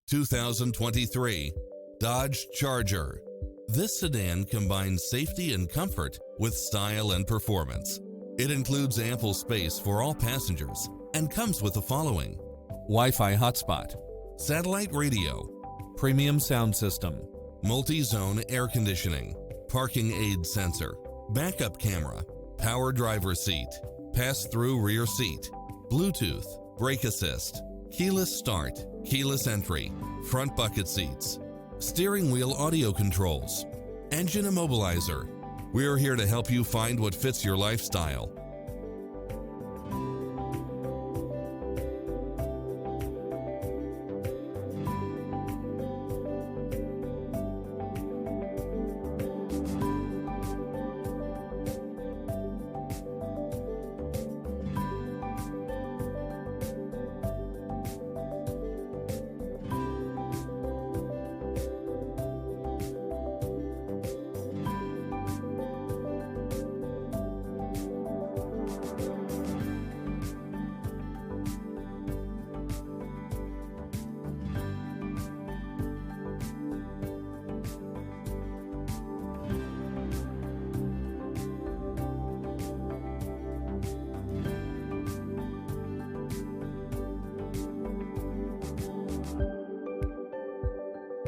2023 Dodge Charger. This sedan combines safety and comfort with style and performance. It includes ample space for all passengers and comes with the following: Wi-Fi hotspot, satellite radio, premium sound system, multi-zone air conditioning, parking aid sensor, backup camera, power driver seat, pass-through rear seat, Bluetooth, brake assist, keyless start, keyless entry, front bucket seats, steering wheel audio controls, engine immobilizer. We're here to help you find what fits your lifestyle.